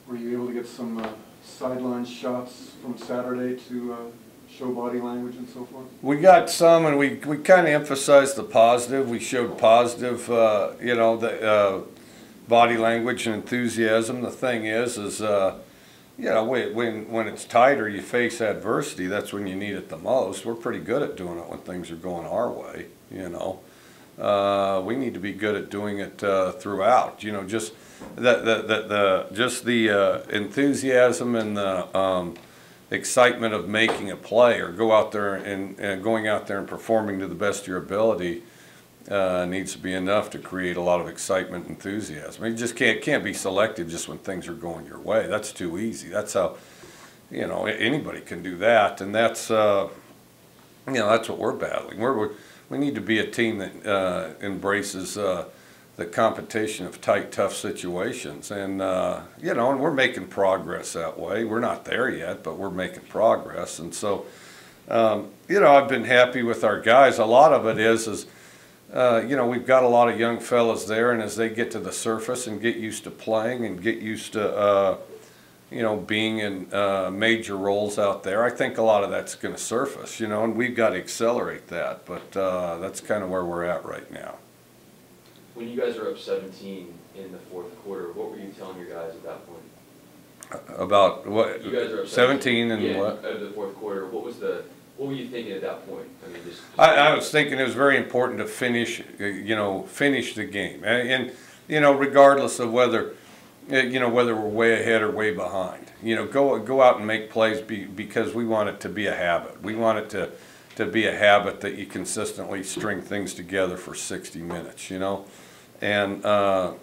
Were you able to get some sideline shots from Saturday to show body language and so forth? We got some, and we kind of emphasized the positive. We showed positive, you know, the body language and enthusiasm. The thing is you know, when it's tight or you face adversity, that's when you need it the most. We're pretty good at doing it when things are going our way, you know. We need to be good at doing it throughout, you know, just the enthusiasm and the excitement of making a play, or go out there and going out there and performing to the best of your ability needs to be enough to create a lot of excitement and enthusiasm. You just can't be selective just when things are going your way. That's too easy. That's how, you know, anybody can do that, and that's you know, that's what we're battling. We need to be a team that embraces the competition of tight, tough situations, and you know, and we're making progress that way. We're not there yet, but we're making progress, and so you know, I've been happy with our guys. A lot of it is you know, we've got a lot of young fellas there, and as they get to the surface and get used to playing and get used to you know, being in major roles out there, I think a lot of that's going to surface, you know, and we've got to accelerate that, but that's kind of where we're at right now. When you guys were up 17 in the fourth quarter, what were you telling your guys at that point? About what? You guys are up 17 and yeah, what? Of the fourth quarter. What were you thinking at that point? I mean, just I was thinking it was very important to finish, you know, finish the game, and you know, regardless of whether, you know, whether we're way ahead or way behind, you know, go out and make plays because we want it to be a habit. We want it to be a habit that you consistently string things together for 60 minutes, you know, and I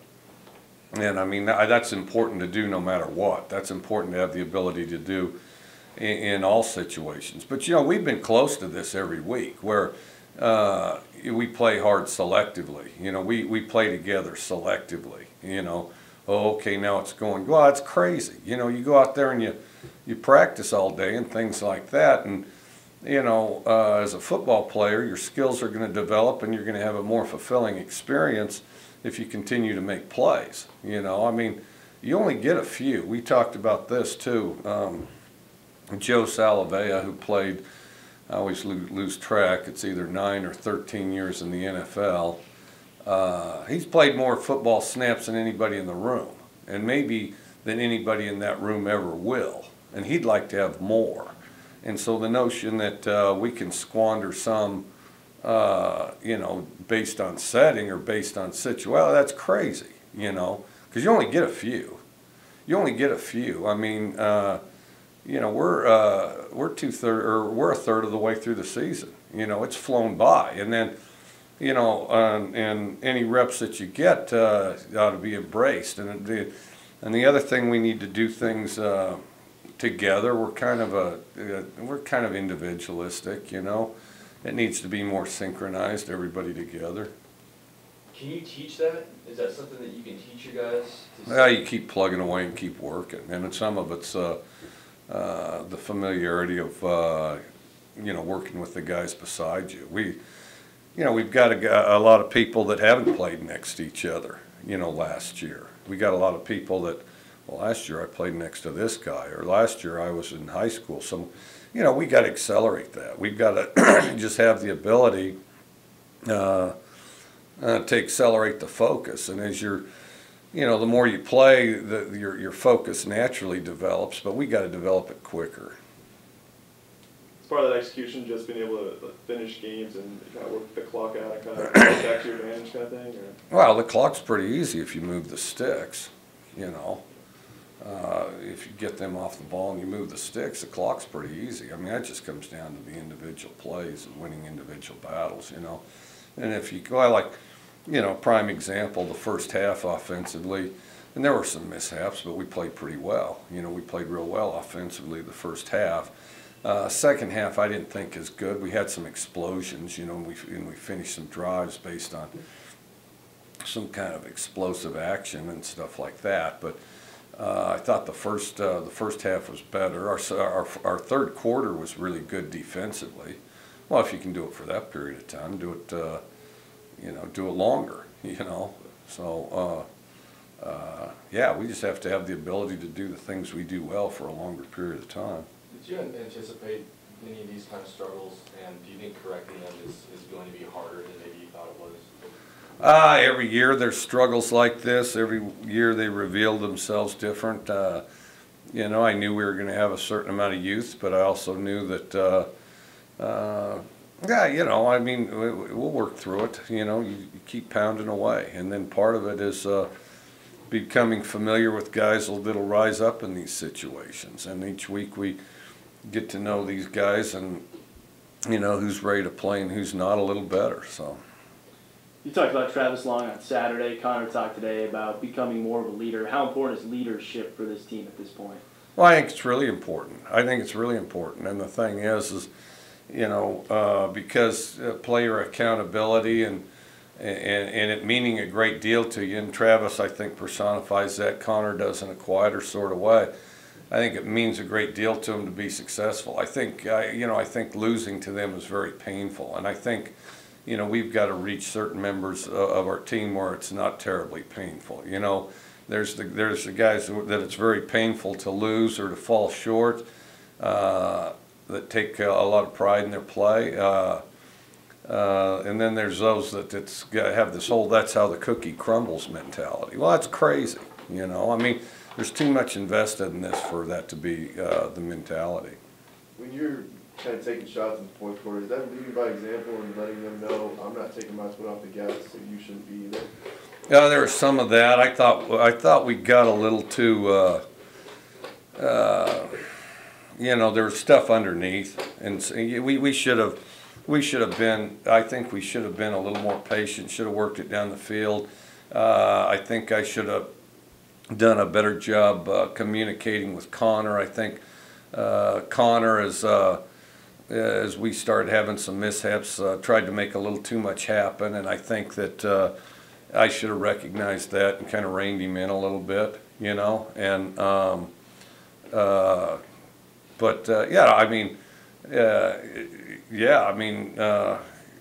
mean, that's important to do no matter what. That's important to have the ability to do in all situations. But you know, we've been close to this every week, where we play hard selectively. You know, we play together selectively. You know, oh, okay, now it's going. Well, it's crazy. You know, you go out there and you practice all day and things like that, and you know, as a football player, your skills are going to develop, and you're going to have a more fulfilling experience if you continue to make plays. You know, I mean, you only get a few. We talked about this too. Joe Salavea, who played, I always lose track, it's either 9 or 13 years in the NFL. He's played more football snaps than anybody in the room, and maybe than anybody in that room ever will. And he'd like to have more. And so the notion that we can squander some, you know, based on setting or based on situation, well, that's crazy, you know, because you only get a few. You only get a few. I mean, you know, we're a third of the way through the season. You know, it's flown by, and then, you know, and any reps that you get ought to be embraced. And the other thing, we need to do things together. We're kind of individualistic. You know, it needs to be more synchronized, everybody together. Can you teach that? Is that something that you can teach your guys? Yeah, you keep plugging away and keep working, and some of it's the familiarity of you know, working with the guys beside you. You know, we've got a lot of people that haven't played next to each other. You know, last year we got a lot of people that, well, last year I played next to this guy, or last year I was in high school. So, you know, we got to accelerate that. We've got to just have the ability to accelerate the focus, and as you're, you know, the more you play, your focus naturally develops, but we got to develop it quicker. It's part of that execution, just being able to finish games and kind of work the clock out and kind of back to your advantage kind of thing? Or? Well, the clock's pretty easy if you move the sticks, you know. If you get them off the ball and you move the sticks, the clock's pretty easy. I mean, that just comes down to the individual plays and winning individual battles, you know. And if you go, like, you know, prime example, the first half offensively, and there were some mishaps, but we played pretty well. You know, we played real well offensively the first half. Second half, I didn't think as good. We had some explosions, you know, and we finished some drives based on some kind of explosive action and stuff like that. But I thought the first half was better. Our third quarter was really good defensively. Well, if you can do it for that period of time, do it, you know, do it longer, you know. So, yeah, we just have to have the ability to do the things we do well for a longer period of time. Did you anticipate any of these kind of struggles, and do you think correcting them is going to be harder than maybe you thought it was? Every year there's struggles like this. Every year they reveal themselves different. You know, I knew we were going to have a certain amount of youth, but I also knew that, yeah, you know, I mean, we'll work through it. You know, you keep pounding away. And then part of it is becoming familiar with guys that'll rise up in these situations. And each week we get to know these guys and, you know, who's ready to play and who's not a little better, so. You talked about Travis Long on Saturday. Connor talked today about becoming more of a leader. How important is leadership for this team at this point? Well, I think it's really important. I think it's really important. And the thing is you know, because player accountability and it meaning a great deal to you. And Travis, I think, personifies that. Connor does in a quieter sort of way. I think it means a great deal to him to be successful. I think, you know, I think losing to them is very painful. And I think, you know, we've got to reach certain members of our team where it's not terribly painful. You know, there's the guys that it's very painful to lose or to fall short, that take a lot of pride in their play. And then there's those that have this whole "that's how the cookie crumbles" mentality. Well, that's crazy. You know, I mean, there's too much invested in this for that to be the mentality. When you're kind of taking shots in the fourth quarter, is that leading by example and letting them know, I'm not taking my foot off the gas, so you shouldn't be either? Yeah, there was some of that. I thought we got a little too, you know, there was stuff underneath, and we should have been. I think we should have been a little more patient. Should have worked it down the field. I think I should have done a better job communicating with Connor. I think Connor as we started having some mishaps, tried to make a little too much happen, and I think that I should have recognized that and kind of reined him in a little bit, you know. And yeah, I mean,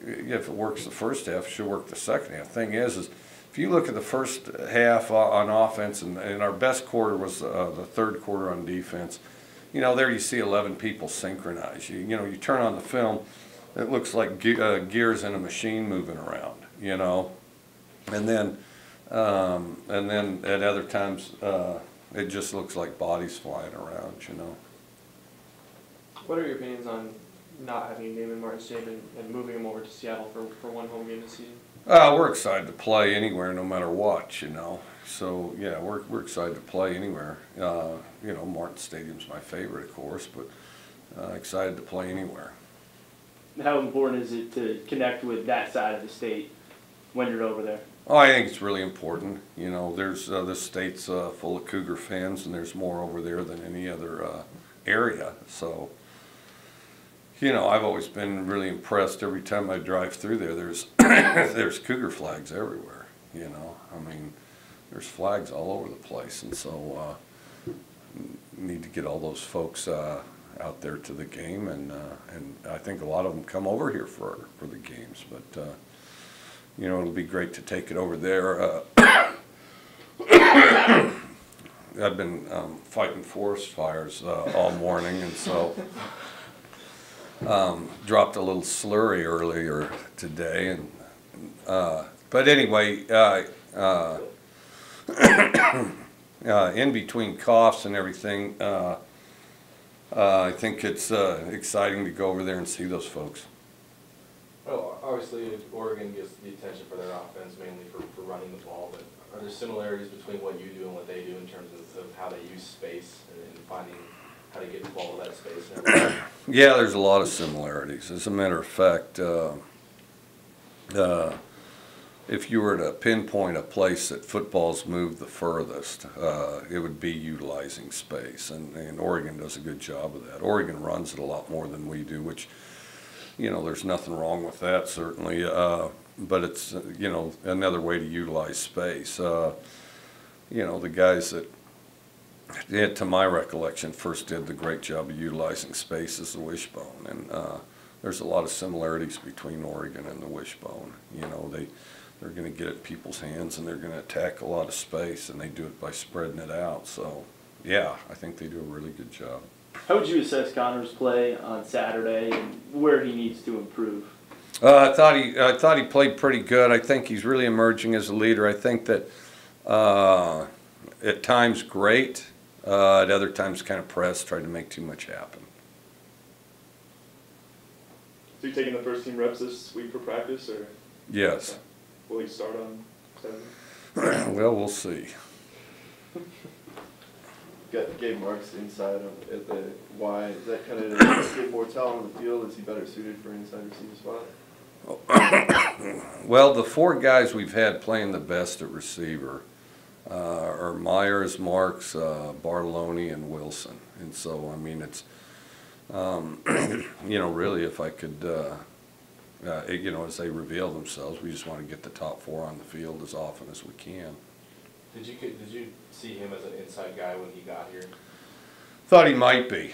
if it works the first half, it should work the second half. Thing is if you look at the first half on offense, and our best quarter was the third quarter on defense. You know, there you see 11 people synchronize. You know, you turn on the film, it looks like gears in a machine moving around. You know, and then at other times it just looks like bodies flying around. You know. What are your opinions on not having Damon Martin Stamen and moving him over to Seattle for one home game this season? We're excited to play anywhere, no matter what, you know. So yeah, we're excited to play anywhere. You know, Martin Stadium's my favorite, of course, but excited to play anywhere. How important is it to connect with that side of the state when you're over there? Oh, I think it's really important. You know, there's this state's full of Cougar fans, and there's more over there than any other area. So, you know, I've always been really impressed. Every time I drive through there, there's there's Cougar flags everywhere. You know, I mean, there's flags all over the place, and so need to get all those folks out there to the game, and I think a lot of them come over here for the games. But you know, it'll be great to take it over there. I've been fighting forest fires all morning, and so dropped a little slurry earlier today. And but anyway, in between coughs and everything, I think it's exciting to go over there and see those folks. Well, obviously, Oregon gets the attention for their offense, mainly for running the ball, but are there similarities between what you do and what they do in terms of how they use space and finding how to get the ball to that space and everything? Yeah, there's a lot of similarities. As a matter of fact, if you were to pinpoint a place that football's moved the furthest, it would be utilizing space, and Oregon does a good job of that. Oregon runs it a lot more than we do, which, you know, there's nothing wrong with that, certainly, but it's, you know, another way to utilize space. You know, the guys that, to my recollection, first did the great job of utilizing space is the wishbone, and there's a lot of similarities between Oregon and the wishbone. You know, they're going to get it in people's hands, and they're going to attack a lot of space, and they do it by spreading it out. So, yeah, I think they do a really good job. How would you assess Connor's play on Saturday and where he needs to improve? I thought he played pretty good. I think he's really emerging as a leader. I think that at times great, at other times kind of pressed, tried to make too much happen. So you taking the first team reps this week for practice, or Yes. will he start on Saturday? Well, we'll see. Got Gabe Marks inside at the Y. Is that kind of get more talent on the field? Is he better suited for inside receiver spot? Well, the four guys we've had playing the best at receiver are Myers, Marks, Bartoloni, and Wilson. And so, I mean, it's, you know, really, if I could, you know, as they reveal themselves, we just want to get the top four on the field as often as we can. Did you see him as an inside guy when he got here? Thought he might be,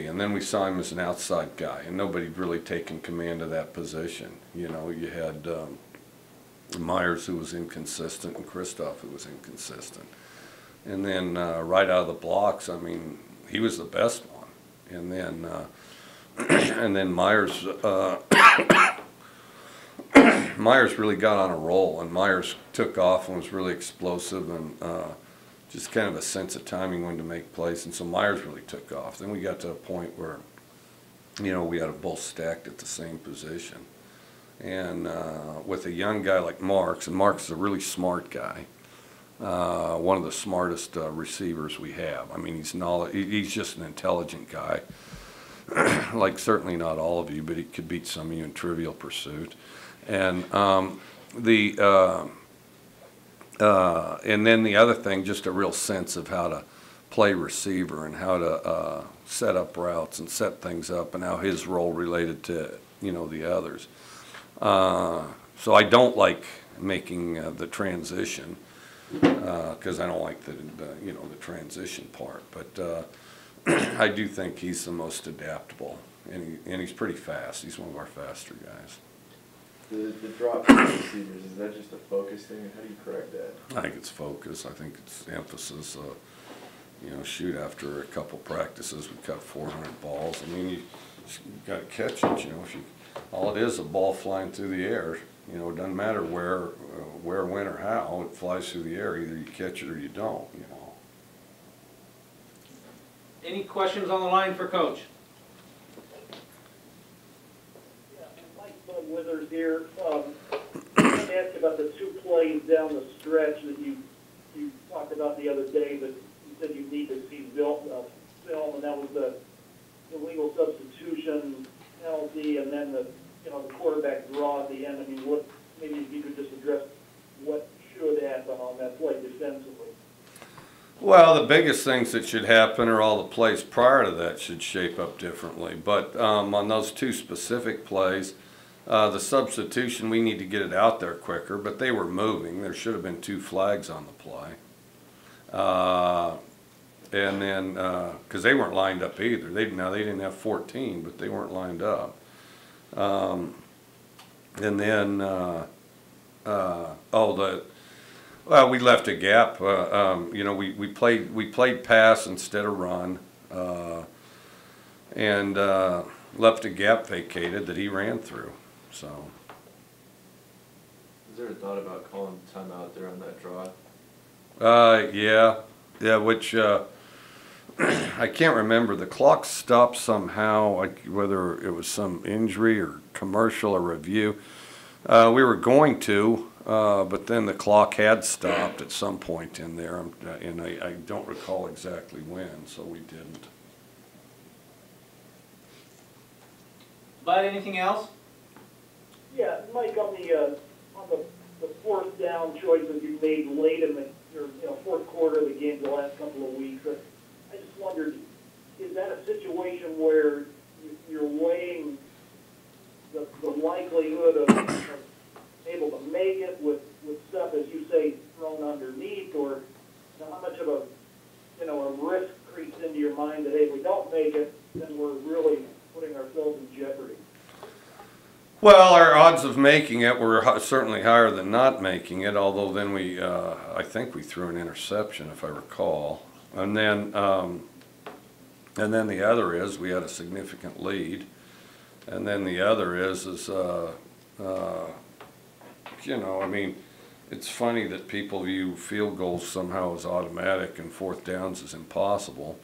and then we saw him as an outside guy, and nobody'd really taken command of that position. You know, you had Myers, who was inconsistent, and Kristoff, who was inconsistent. And then right out of the blocks, I mean, he was the best one. And then and then Myers Myers really got on a roll, and Myers took off and was really explosive, and just kind of a sense of timing when to make plays, and so Myers really took off. Then we got to a point where, you know, we had them both stacked at the same position. And with a young guy like Marks, and Marks is a really smart guy, one of the smartest receivers we have. I mean, he's just an intelligent guy. Like certainly not all of you, but he could beat some of you in Trivial Pursuit. And and then the other thing, just a real sense of how to play receiver and how to set up routes and set things up, and how his role related to, you know, the others. So I don't like making the transition because I don't like the you know, the transition part, but I do think he's the most adaptable, and he's pretty fast. He's one of our faster guys. The drop for receivers, is that just a focus thing, or how do you correct that? I think it's focus. I think it's emphasis. You know, shoot, after a couple practices, we cut 400 balls. I mean, you got to catch it. You know, if you, all it is a ball flying through the air. You know, it doesn't matter where, when, or how. It flies through the air. Either you catch it or you don't. You know. Any questions on the line for Coach? Withers here. I wanted to ask about the two plays down the stretch that you talked about the other day, but you said you need to see film, and that was the illegal substitution penalty, and then the quarterback draw at the end. I mean, what, maybe if you could just address what should happen on that play defensively. Well, the biggest things that should happen, or all the plays prior to that, should shape up differently. But on those two specific plays, the substitution, we need to get it out there quicker, but they were moving. There should have been 2 flags on the play. And then, because they weren't lined up either. They didn't have 14, but they weren't lined up. And then, well, we left a gap. You know, we played pass instead of run, and left a gap vacated that he ran through. So, Is there a thought about calling timeout there on that draw? yeah, which I can't remember. The clock stopped somehow, like whether it was some injury or commercial or review. We were going to, but then the clock had stopped at some point in there, and I don't recall exactly when, so we didn't. Bud, anything else? Yeah, Mike, on the fourth down choices you made late in your fourth quarter of the game, the last couple of weeks, I just wondered, is that a situation where you're weighing the likelihood of able to make it with stuff, as you say, thrown underneath, or how much of a risk creeps into your mind that, hey, if we don't make it, then we're really putting ourselves in jeopardy? Well, our odds of making it were certainly higher than not making it, although then I think we threw an interception, if I recall. And then the other is, we had a significant lead. And then the other is you know, I mean, it's funny that people view field goals somehow as automatic and fourth downs as impossible.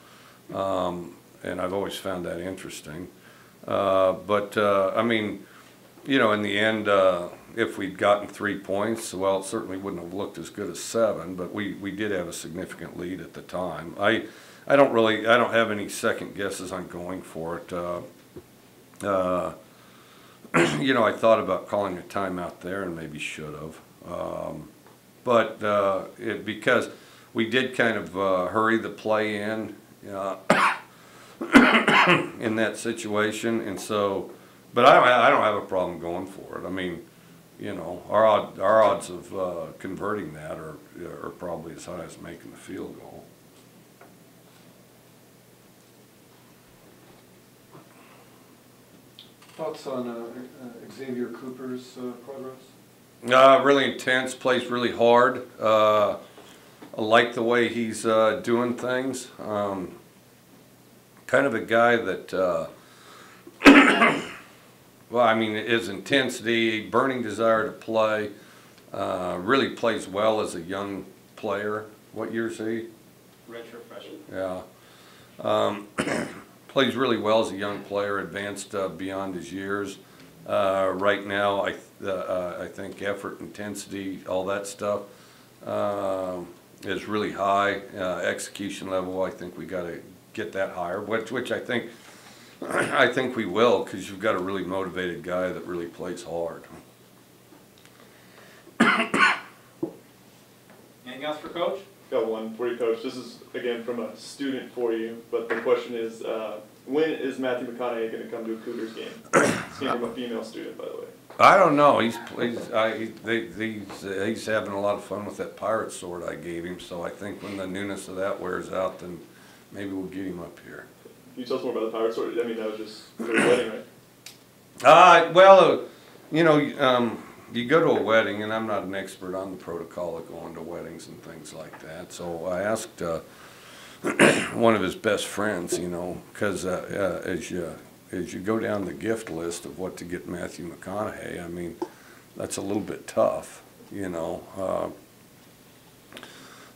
And I've always found that interesting. I mean, you know, in the end, if we'd gotten 3 points, well, it certainly wouldn't have looked as good as 7, but we did have a significant lead at the time. I don't have any second guesses on going for it. You know, I thought about calling a timeout there and maybe should have. Because we did kind of hurry the play in that situation, and so, but I don't have a problem going for it. I mean, you know, our odds of converting that are probably as high as making the field goal. Thoughts on Xavier Cooper's progress? Really intense, plays really hard. I like the way he's doing things. Kind of a guy that, well, I mean, his intensity, burning desire to play, really plays well as a young player. What year is he? Redshirt freshman. Yeah. Plays really well as a young player, advanced beyond his years. Right now, I think effort, intensity, all that stuff is really high. Execution level, I think we got to get that higher, which I think we will, because you've got a really motivated guy that really plays hard. Anything else for Coach? Got one for you, Coach. This is, again, from a student for you, but the question is, when is Matthew McConaughey going to come to a Cougars game? This came from a female student, by the way. I don't know. He's having a lot of fun with that pirate sword I gave him, so I think when the newness of that wears out, then maybe we'll get him up here. Can you tell us more about the pirate sword? I mean, that was just for the wedding, right? Well, you know, you go to a wedding, and I'm not an expert on the protocol of going to weddings and things like that, so I asked one of his best friends, you know, because as you go down the gift list of what to get Matthew McConaughey, I mean, that's a little bit tough, you know.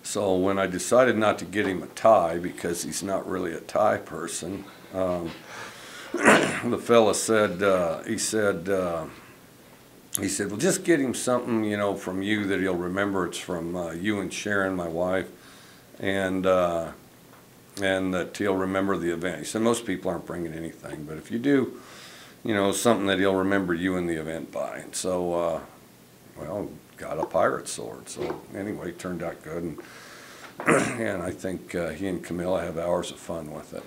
So when I decided not to get him a tie, because he's not really a tie person, the fella said, he said, well, just get him something, you know, from you that he'll remember it's from you and Sharon, my wife, and that he'll remember the event. He said most people aren't bringing anything, but if you do, you know, something that he'll remember you and the event by. And so, well, got a pirate sword. So anyway, it turned out good, and I think he and Camilla have hours of fun with it.